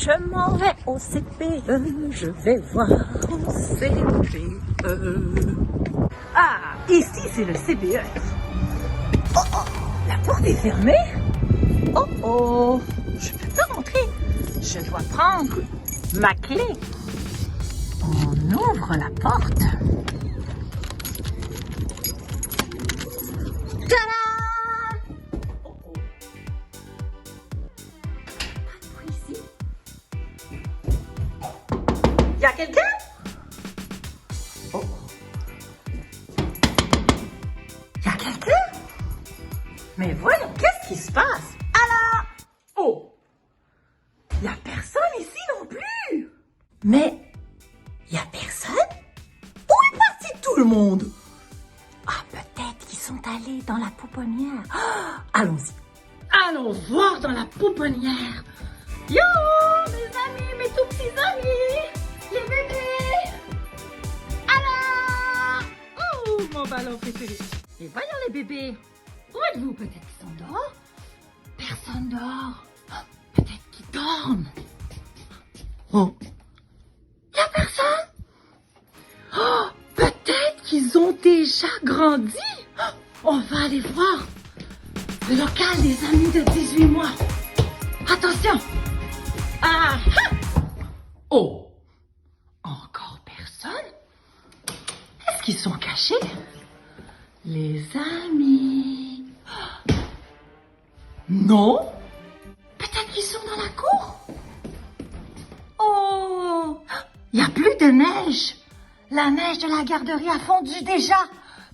Je m'en vais au CPE, je vais voir au CPE. Ah, ici c'est le CPE. Oh oh, la porte est fermée. Oh oh, je peux pas rentrer. Je dois prendre ma clé. On ouvre la porte. Tada! Oh oh. Pas de bruit ici. Y a quelqu'un? Oh oh. Y a quelqu'un? Mais voyons, qu'est-ce qui se passe? Alors? Oh! Y a personne ici non plus! Mais, y a personne? Où est parti tout le monde? Ah, peut-être qu'ils sont allés dans la pouponnière. Ah, allons-y. Allons voir dans la pouponnière. Yo, mes amis, mes tout petits amis, les bébés. Alors? Oh, mon ballon préféré. Et voyons les bébés. Où êtes-vous? Peut-être qu'ils sont dehors? Personne dehors. Oh, peut-être qu'ils dorment. Oh. Y a personne? Oh, peut-être qu'ils ont déjà grandi. Oh, on va aller voir le local des amis de 18 mois. Attention. Ah! Oh! Encore personne? Est-ce qu'ils sont cachés? Les amis. Non? Peut-être qu'ils sont dans la cour? Oh! Il n'y a plus de neige. La neige de la garderie a fondu déjà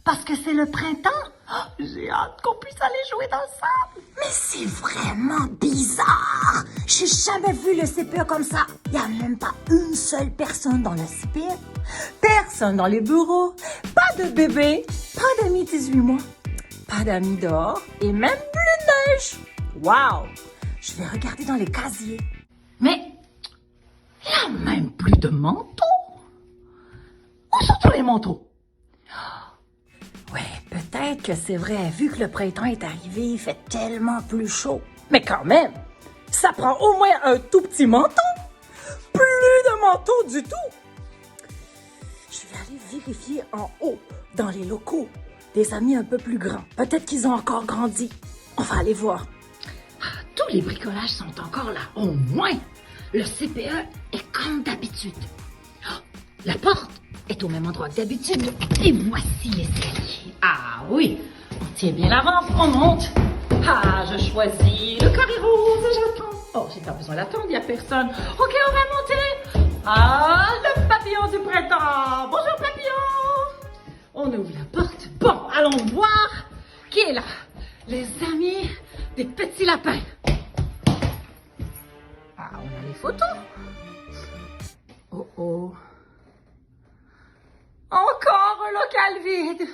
parce que c'est le printemps. Oh, j'ai hâte qu'on puisse aller jouer dans le sable. Mais c'est vraiment bizarre. J'ai jamais vu le CPE comme ça. Il n'y a même pas une seule personne dans le CPE. Personne dans les bureaux. Pas de bébé. Pas d'amis 18 mois. Pas d'amis dehors. Et même plus de neige. Wow! Je vais regarder dans les casiers. Mais il n'y a même plus de manteaux. Où sont tous les manteaux? Ouais, peut-être que c'est vrai, vu que le printemps est arrivé, il fait tellement plus chaud. Mais quand même, ça prend au moins un tout petit manteau. Plus de manteau du tout. Je vais aller vérifier en haut, dans les locaux, des amis un peu plus grands. Peut-être qu'ils ont encore grandi. On va aller voir. Tous les bricolages sont encore là, au moins. Le CPE est comme d'habitude. La porte est au même endroit que d'habitude. Et voici l'escalier. Ah oui, on tient bien la rampe, on monte. Ah, je choisis le carré rose et j'attends. Oh, j'ai pas besoin d'attendre, il n'y a personne. Ok, on va monter. Ah, le papillon du printemps. Bonjour papillon. On ouvre la porte. Bon, allons voir qui est là. Les amis des petits lapins. Ah, on a les photos. Oh oh. Encore un local vide.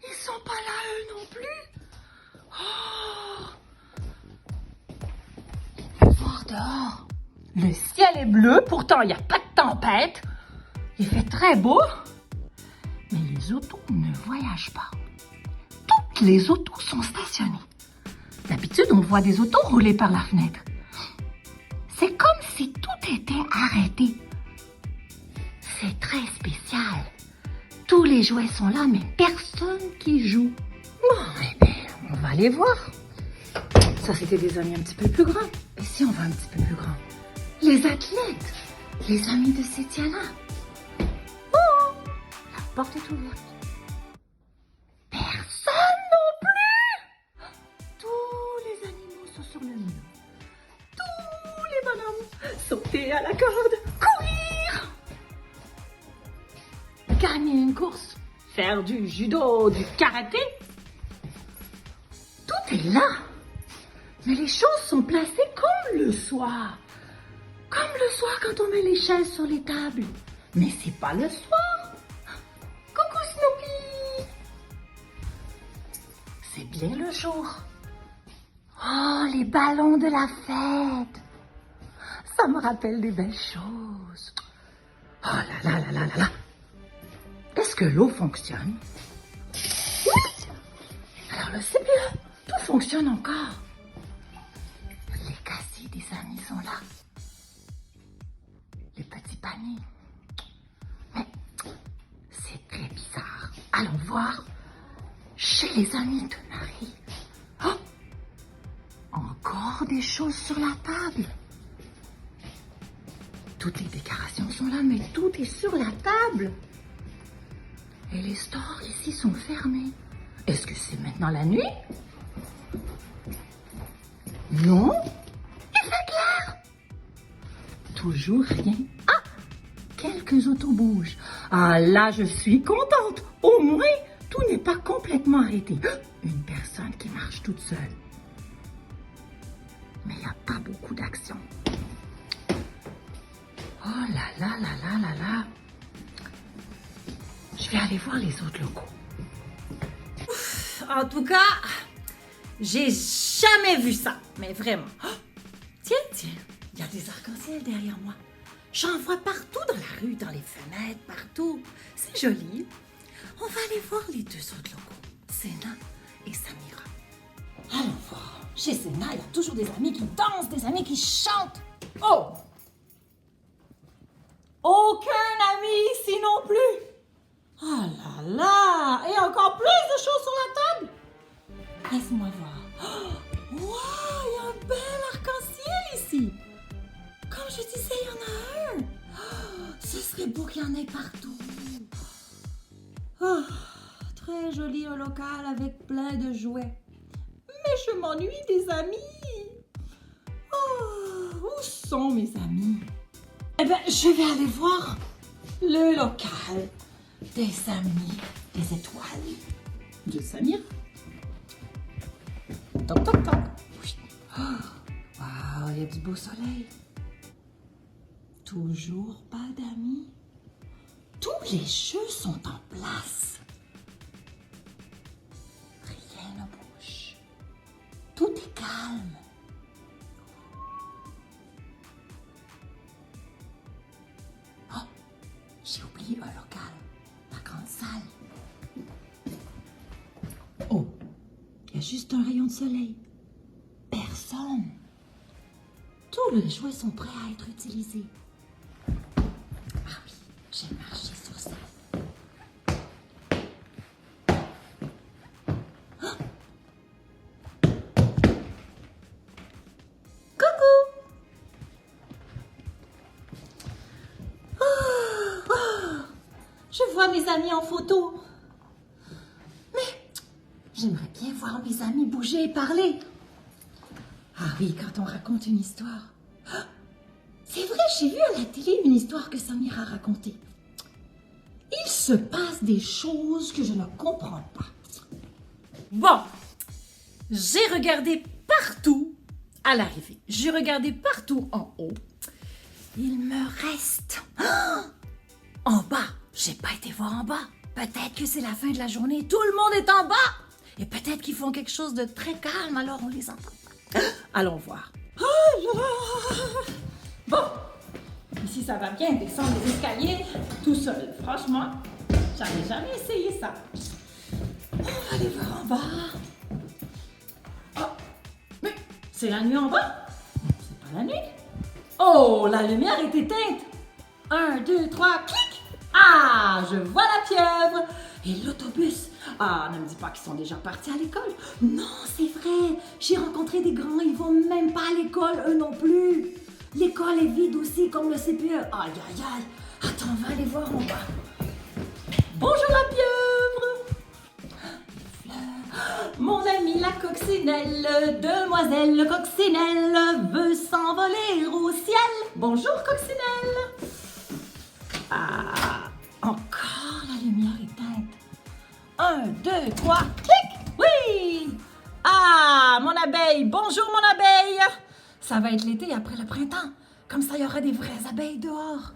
Ils sont pas là, eux non plus. Oh. Voir dehors. Le ciel est bleu, pourtant il n'y a pas de tempête. Il fait très beau. Mais les autos ne voyagent pas. Toutes les autos sont stationnées. D'habitude, on voit des autos rouler par la fenêtre. C'est comme si tout était arrêté. C'est très spécial. Tous les jouets sont là, mais personne qui joue. Bon, eh bien, on va aller voir. Ça, c'était des amis un petit peu plus grands. Et si on va un petit peu plus grand? Les athlètes, les amis de Cétiana. Oh, la porte est ouverte. Personne non plus. Tous les animaux sont sur le mur. Tous les bonhommes sauter à la corde, courir. Gagner une course, faire du judo, du karaté. Tout est là. Mais les choses sont placées comme le soir. Comme le soir quand on met les chaises sur les tables. Mais c'est pas le soir. Coucou Snoopy. C'est bien le jour. Oh, les ballons de la fête. Ça me rappelle des belles choses. Oh là là là là là là. Est-ce que l'eau fonctionne? Oui! Alors le CPE, tout fonctionne encore. Les casiers des amis sont là. cette année. Mais c'est très bizarre. Allons voir chez les amis de Marie. Oh! Encore des choses sur la table. Toutes les décorations sont là, mais tout est sur la table. Et les stores ici sont fermés. Est-ce que c'est maintenant la nuit? Non, il fait clair. Toujours rien. Ah, quelques autos bougent. Ah là, je suis contente. Au moins, tout n'est pas complètement arrêté. Une personne qui marche toute seule. Mais il n'y a pas beaucoup d'action. Oh là là là là là là. Je vais aller voir les autres locaux. En tout cas, j'ai jamais vu ça. Mais vraiment. Oh, tiens, il y a des arcs-en-ciel derrière moi. J'en vois partout dans la rue, dans les fenêtres, partout. C'est joli. On va aller voir les deux autres locaux, Sénat et Samira. Allons voir. Chez Sénat, il y a toujours des amis qui dansent, des amis qui chantent. Oh! Aucun ami ici non plus. Oh là là! Et encore plus de choses sur la table! Laisse-moi voir. Oh, wow! Il y a un bel arc-en-ciel ici! Comme je disais, il y en a un! Oh, ce serait beau qu'il y en ait partout! Oh, très joli un local avec plein de jouets. Mais je m'ennuie des amis! Oh, où sont mes amis? Eh bien, je vais aller voir le local des amis des étoiles de Samira. Toc, toc, toc. Oui. Oh, wow, il y a du beau soleil. Toujours pas d'amis. Tous les jeux sont en place. Rien ne bouge. Tout est calme. Oh, j'ai oublié un local. La grande salle. Oh, il y a juste un rayon de soleil. Personne. Tous les jouets sont prêts à être utilisés. Ah oui, j'ai marché sur ça. Ah! Coucou! Je vois mes amis en photo. Mais j'aimerais bien voir mes amis bouger et parler. Ah oui, quand on raconte une histoire. Ah, c'est vrai, j'ai vu à la télé une histoire que Samira a racontée. Il se passe des choses que je ne comprends pas. Bon, j'ai regardé partout à l'arrivée. J'ai regardé partout en haut. Il me reste... Ah, en bas. J'ai pas été voir en bas. Peut-être que c'est la fin de la journée. Tout le monde est en bas. Et peut-être qu'ils font quelque chose de très calme, alors on les entend pas. Allons voir. Bon, ici ça va bien descendre les escaliers tout seul. Franchement, j'avais jamais essayé ça. On va aller voir en bas. Oh, mais c'est la nuit en bas? C'est pas la nuit. Oh, la lumière est éteinte. 1, 2, 3, clic. Ah, je vois la pieuvre. Et l'autobus. Ah, ne me dis pas qu'ils sont déjà partis à l'école. Non, c'est vrai. J'ai rencontré des grands, ils vont même pas à l'école, eux non plus. L'école est vide aussi, comme le CPE. Aïe, aïe, aïe. Attends, on va aller voir en bas. Bonjour la pieuvre. Mon amie la coccinelle, demoiselle coccinelle, veut s'envoler au ciel. Bonjour coccinelle. Ah, encore la lumière éteinte. 1, 2, 3, clic! Oui! Ah, mon abeille! Bonjour, mon abeille! Ça va être l'été après le printemps. Comme ça, il y aura des vraies abeilles dehors.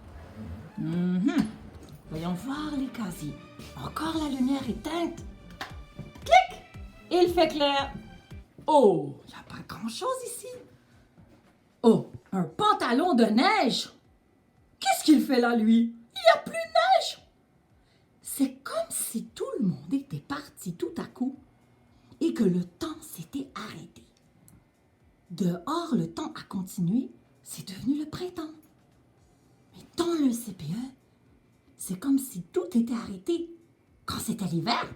Voyons voir les casiers. Encore la lumière éteinte. Clic! Il fait clair. Oh, il n'y a pas grand-chose ici. Oh, un pantalon de neige. Qu'est-ce qu'il fait là, lui? Il n'y a plus de neige. C'est comme si tout le monde était parti tout à coup et que le temps s'était arrêté. Dehors, le temps a continué, c'est devenu le printemps. Mais dans le CPE, c'est comme si tout était arrêté. Quand c'était l'hiver,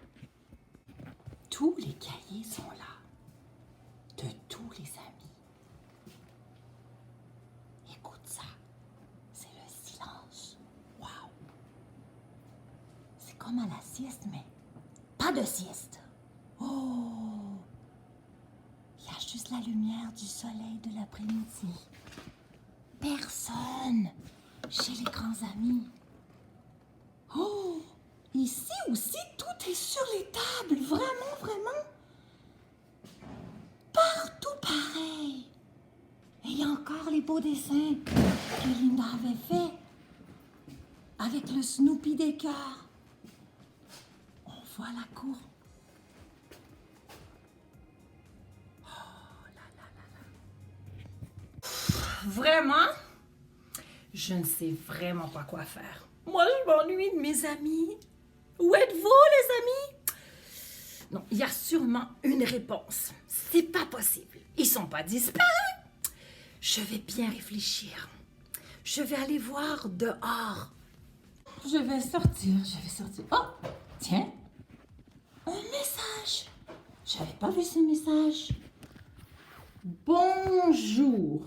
tous les cahiers sont là, de tous les amis. Écoute ça, c'est le silence. Wow! C'est comme à la sieste, mais pas de sieste. Oh! Il y a juste la lumière du soleil de l'après-midi. Personne chez les grands amis. Oh! Ici aussi, tout est sur les tables. Vraiment, vraiment. Partout pareil. Et il y a encore les beaux dessins que Linda avait faits. Avec le Snoopy des cœurs. On voit la cour. Oh là là là là. Vraiment? Je ne sais vraiment pas quoi faire. Moi, je m'ennuie de mes amis. Où êtes-vous, les amis? Non, il y a sûrement une réponse. C'est pas possible. Ils sont pas disparus. Je vais bien réfléchir. Je vais aller voir dehors. Je vais sortir. Oh, tiens. Un message. J'avais pas vu ce message. Bonjour.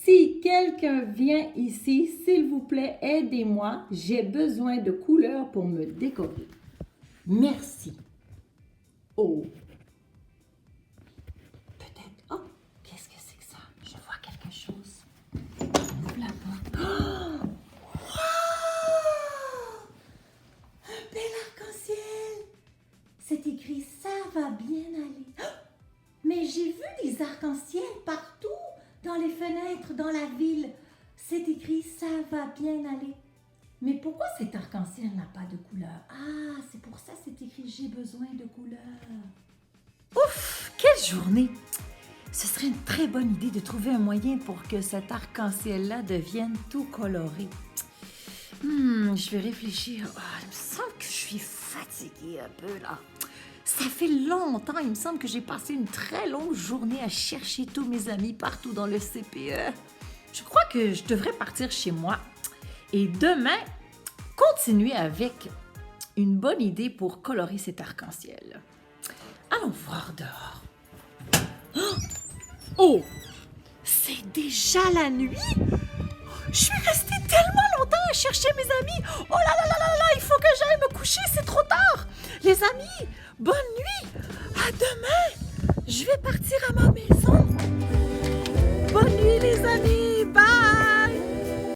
Si quelqu'un vient ici, s'il vous plaît, aidez-moi. J'ai besoin de couleurs pour me décorer. Merci. Oh. Peut-être. Oh, qu'est-ce que c'est que ça? Je vois quelque chose. Ouvre la porte. Oh! Wow! Un bel arc-en-ciel. C'est écrit « Ça va bien aller ». Mais j'ai vu des arcs-en-ciel partout. Dans les fenêtres, dans la ville, c'est écrit « Ça va bien aller ». Mais pourquoi cet arc-en-ciel n'a pas de couleur? Ah, c'est pour ça c'est écrit « J'ai besoin de couleur ». Ouf, quelle journée! Ce serait une très bonne idée de trouver un moyen pour que cet arc-en-ciel-là devienne tout coloré. Je vais réfléchir. Il me semble que je suis fatiguée un peu là. Ça fait longtemps, il me semble que j'ai passé une très longue journée à chercher tous mes amis partout dans le CPE. Je crois que je devrais partir chez moi et demain, continuer avec une bonne idée pour colorer cet arc-en-ciel. Allons voir dehors. Oh! C'est déjà la nuit? Je suis restée tellement longtemps à chercher mes amis. Oh là là là là là, il faut que j'aille me coucher, c'est trop tard. Les amis, bonne nuit. À demain. Je vais partir à ma maison. Bonne nuit les amis.